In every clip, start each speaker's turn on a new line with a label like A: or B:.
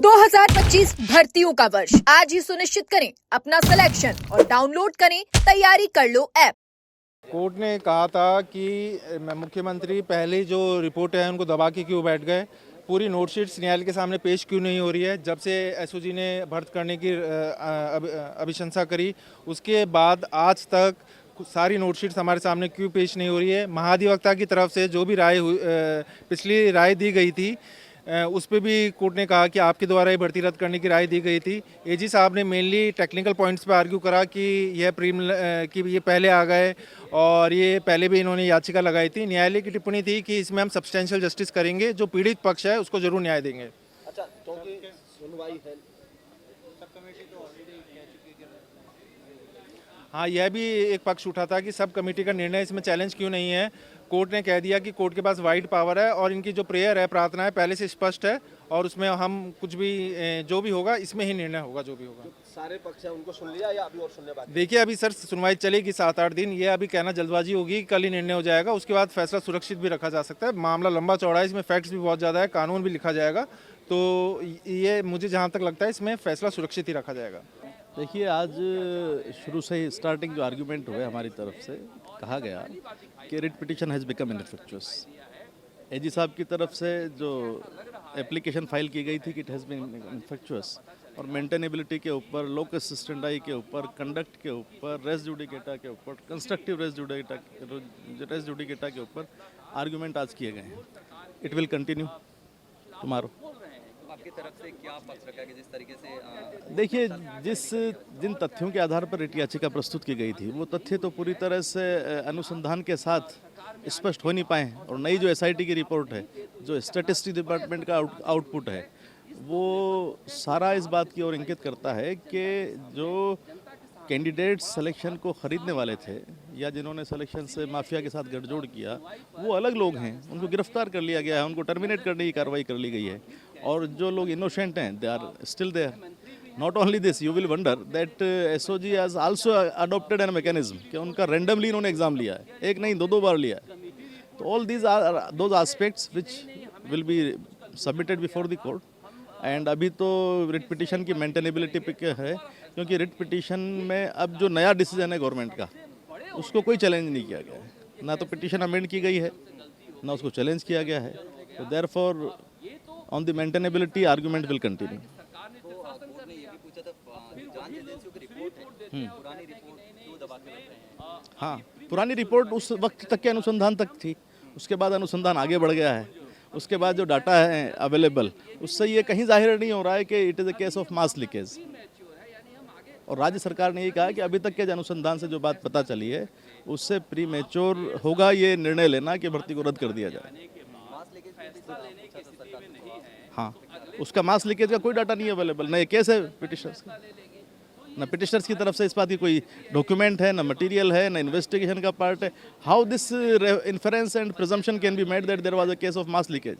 A: 2025 भर्तियों का वर्ष। आज ही सुनिश्चित करें अपना सिलेक्शन और डाउनलोड करें तैयारी कर लो ऐप।
B: कोर्ट ने कहा था कि मुख्यमंत्री पहले जो रिपोर्ट है उनको दबा के क्यों बैठ गए, पूरी नोटशीट्स न्यायालय के सामने पेश क्यों नहीं हो रही है। जब से एसओजी ने भर्ती करने की अभिशंसा करी उसके बाद आज तक सारी नोटशीट्स हमारे सामने क्यों पेश नहीं हो रही है। महाधिवक्ता की तरफ से जो भी राय पिछली राय दी गई थी उस पर भी कोर्ट ने कहा कि आपके द्वारा ये भर्ती रद्द करने की राय दी गई थी। एजी साहब ने मेनली टेक्निकल पॉइंट्स पे आर्ग्यू करा कि यह कि ये पहले आ गए और ये पहले भी इन्होंने याचिका लगाई थी। न्यायालय की टिप्पणी थी कि इसमें हम सब्सटेंशियल जस्टिस करेंगे, जो पीड़ित पक्ष है उसको जरूर न्याय देंगे।
C: अच्छा, तो सुनवाई है,
B: हाँ, यह भी एक पक्ष उठा था कि सब कमेटी का निर्णय इसमें चैलेंज क्यों नहीं है। कोर्ट ने कह दिया कि कोर्ट के पास वाइड पावर है और इनकी जो प्रेयर है, प्रार्थना है, पहले से स्पष्ट है और उसमें हम कुछ भी जो भी होगा इसमें ही निर्णय होगा जो भी होगा।
C: सारे पक्ष हैं उनको सुन लिया या अभी और सुनने बाकी?
B: देखिए, अभी सर सुनवाई चलेगी 7-8 दिन। ये अभी कहना जल्दबाजी होगी, कल ही निर्णय हो जाएगा, उसके बाद फैसला सुरक्षित भी रखा जा सकता है। मामला लंबा चौड़ा है, इसमें फैक्ट्स भी बहुत ज़्यादा है, कानून भी लिखा जाएगा, तो ये मुझे जहाँ तक लगता है इसमें फैसला सुरक्षित ही रखा जाएगा।
D: देखिए, आज शुरू से ही स्टार्टिंग जो आर्गूमेंट हुए हमारी तरफ से कहा गया कि रिट पिटिशन हैज़ बिकम इनफेक्चुअस। एजी साहब की तरफ से जो एप्लीकेशन फाइल की गई थी कि इट हैज़ बीन इनफेक्चुअस, और मेंटेनेबिलिटी के ऊपर, लोकस स्टैंडाई के ऊपर, कंडक्ट के ऊपर, रेस जुडिकेटा के ऊपर, कंस्ट्रक्टिव रेस जुडिकेटा के ऊपर आर्गूमेंट आज किए गए हैं। It will continue tomorrow.
E: आपकी तरफ से क्या पक्ष रखा है कि जिस तरीके से
D: देखिए, जिन तथ्यों के आधार पर रिट याचिका प्रस्तुत की गई थी वो तथ्य तो पूरी तरह से अनुसंधान के साथ स्पष्ट हो नहीं पाए, और नई जो एसआईटी की रिपोर्ट है, जो स्टैटिस्टिक्स डिपार्टमेंट का आउटपुट है, वो सारा इस बात की ओर इंगित करता है कि जो कैंडिडेट सिलेक्शन को ख़रीदने वाले थे या जिन्होंने सिलेक्शन से माफिया के साथ गठजोड़ किया, वो अलग लोग हैं। उनको गिरफ्तार कर लिया गया है, उनको टर्मिनेट करने की कार्रवाई कर ली गई है, और जो लोग इनोसेंट हैं they are still there. Not only this, you will wonder that SOG has also adopted an mechanism कि उनका रैंडमली इन्होंने एग्जाम लिया है, एक नहीं दो बार लिया है। तो all these are those aspects which will be submitted before the court. And अभी तो रिट पिटिशन की मेंटेनेबिलिटी पे है, क्योंकि रिट पिटिशन में अब जो नया डिसीजन है गवर्नमेंट का, उसको कोई चैलेंज नहीं किया गया है। ना तो पिटिशन अमेंड की गई है, ना उसको चैलेंज किया गया है। तो therefore on the maintainability argument will continue. हाँ, पुरानी रिपोर्ट उस वक्त तक के अनुसंधान तक थी, उसके बाद अनुसंधान आगे बढ़ गया है, उसके बाद जो डाटा है अवेलेबल, उससे ये कहीं जाहिर नहीं हो रहा है कि it is a case of mass leakage. और राज्य सरकार ने ये कहा कि अभी तक के अनुसंधान से जो बात पता चली है उससे प्री मैच्योर होगा ये निर्णय लेना कि भर्ती को रद्द कर दिया जाए। हाँ, उसका मास लीकेज का कोई डाटा नहीं अवेलेबल, ना ये केस है पिटिशनर्स का, ना पिटिशनर्स की तरफ से इस बात की कोई डॉक्यूमेंट है, ना मटेरियल है, ना इन्वेस्टिगेशन का पार्ट है। How this inference and presumption can be made that there was a case of mass leakage,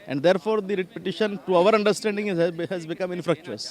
D: and therefore the writ petition to our understanding has become infructuous.